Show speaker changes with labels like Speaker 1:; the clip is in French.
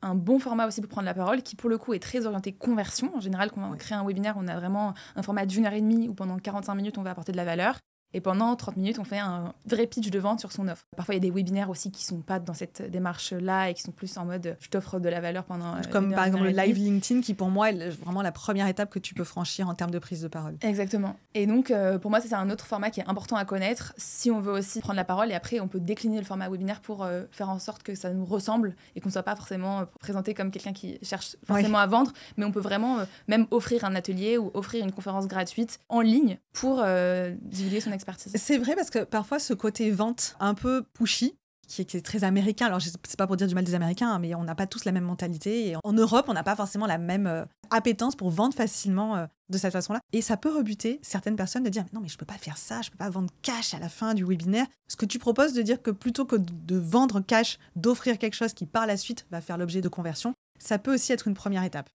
Speaker 1: un bon format aussi pour prendre la parole, qui pour le coup est très orienté conversion. En général, quand on crée un webinaire, on a vraiment un format d'1 heure et demie où pendant 45 minutes, on va apporter de la valeur. Et pendant 30 minutes, on fait un vrai pitch de vente sur son offre. Parfois, il y a des webinaires aussi qui ne sont pas dans cette démarche-là et qui sont plus en mode je t'offre de la valeur pendant
Speaker 2: Comme par exemple le
Speaker 1: 1 heure et
Speaker 2: live
Speaker 1: demie.
Speaker 2: LinkedIn qui pour moi est vraiment la première étape que tu peux franchir en termes de prise de parole.
Speaker 1: Exactement. Et donc, pour moi, ça, c'est un autre format qui est important à connaître si on veut aussi prendre la parole. Et après, on peut décliner le format webinaire pour faire en sorte que ça nous ressemble et qu'on ne soit pas forcément présenté comme quelqu'un qui cherche forcément à vendre. Mais on peut vraiment même offrir un atelier ou offrir une conférence gratuite en ligne pour divulguer son expertise.
Speaker 2: C'est vrai parce que parfois, ce côté vente un peu pushy, qui est très américain. Alors, c'est pas pour dire du mal des Américains, hein, mais on n'a pas tous la même mentalité. Et en Europe, on n'a pas forcément la même appétence pour vendre facilement de cette façon-là. Et ça peut rebuter certaines personnes de dire « Non, mais je peux pas faire ça, je peux pas vendre cash à la fin du webinaire. » Ce que tu proposes de dire que plutôt que de vendre cash, d'offrir quelque chose qui par la suite va faire l'objet de conversion, ça peut aussi être une première étape.